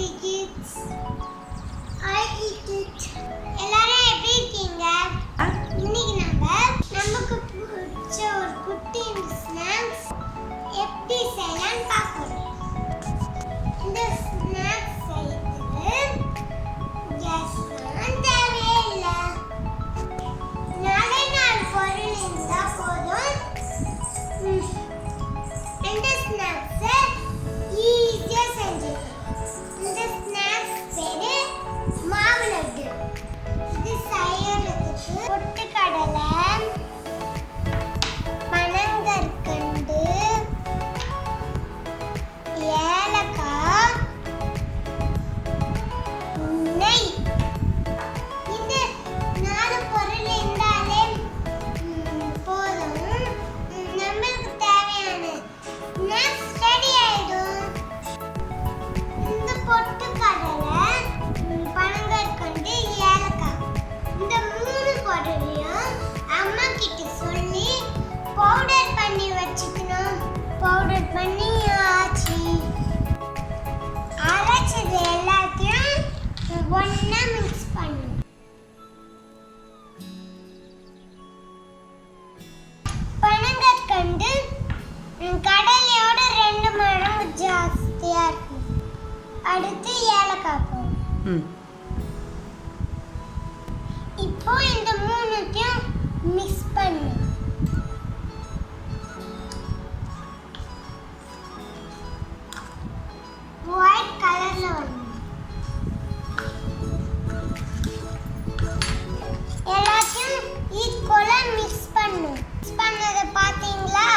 Veasykidz. I eat it. எல்லாரும் எப்படி இருக்கீங்க? இன்னைக்கு நமக்கு பிடிச்ச ஒரு குட்டி ஸ்நாக்ஸ் எப்படி செய்யலாம்னு பார்ப்போம். இந்த ஸ்நாக்ஸ் செய்யறதுக்கு கேஸ்லாம் தேவையில்லை. 4 பொருள் இருந்தா போதும். இந்த ஸ்நாக்ஸை ஈஸியா செஞ்சுக்கலாம். இந்த ஸ்நாக்ஸ் பேரு மாவு லட்டு. இது செய்யறதுக்கு பொட்டுக்கடலை, பனங்கற்கண்டு, ஏலக்காய், நெய், இந்த 4 பொருள் இருந்தாலே போதும். நம்மளுக்கு தேவையான ஸ்நாக்ஸ் ரெடி ஆயிடும். இந்த பொட்டுக்கடலை, பனங்கற்கண்டு, ஏலக்காய், இந்த 3 பொருளையும் அம்மா கிட்ட சொல்லி பவுடர் பண்ணி வச்சுக்கணும். பவுடர் பண்ணி அரைச்சது எல்லாத்தையும் ஒண்ணா மிக்ஸ் பண்ணணும். பனங்கற்கண்டு கடலையோட 2 மடங்கு ஜாஸ்தியா இருக்கும். அடுத்து ஏலக்காய் போடும். இப்போ இந்த 3த்தையும் மிக்ஸ் பண்ணு. ஒயிட் கலர்ல வந்து எல்லாத்தையும் ஈக்குவலா மிக்ஸ் பண்ணு. மிக்ஸ் பண்ணதை பாத்தீங்களா?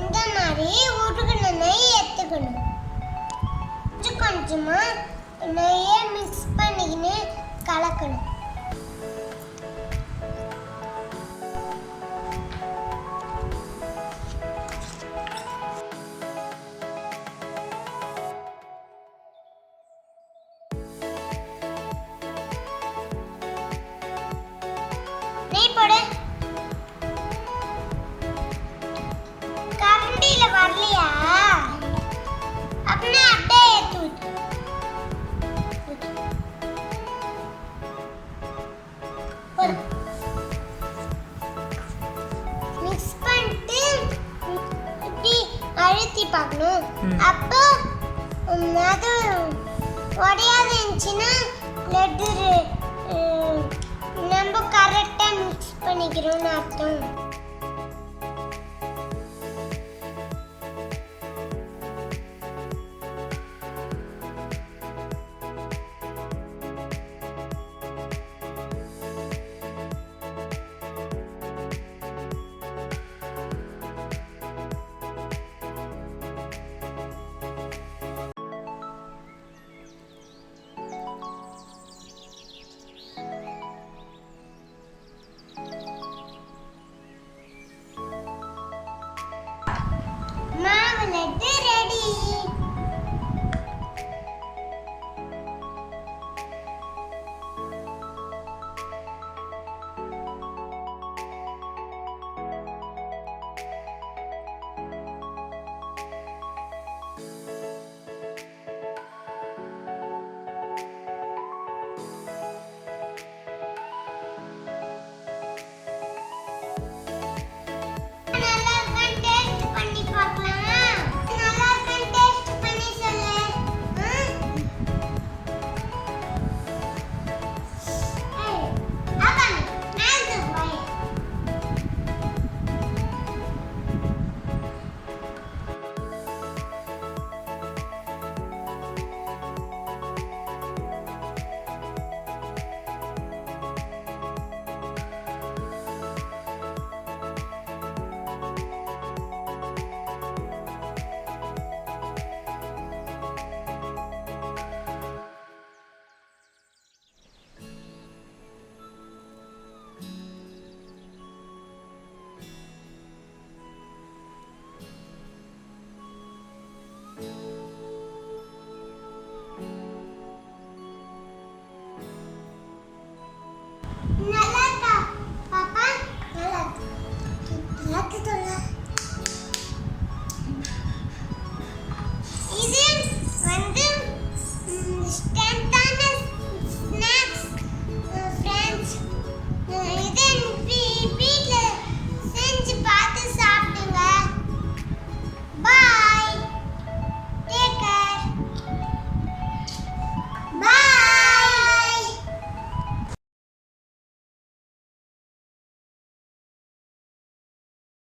இந்த மாதிரி உருகுன நெய் எடுத்துக்கணும். கொஞ்சமா நெய்யை மிக்ஸ் பண்ணிக்கின்னு கலக்கணும். நெய் போடு. கரண்டியில வரலையா? அப்படின்னா அப்படியே எடுத்து ஊத்து. மிக்ஸ் பண்ணிட்டு இப்படி அழுத்தி பார்க்கணும். அப்போ அது உடையாது இருந்துச்சுன்னா லட்டு நம்ம கரெக்டாக மிக்ஸ் பண்ணிக்கிறோம்னு அர்த்தம்.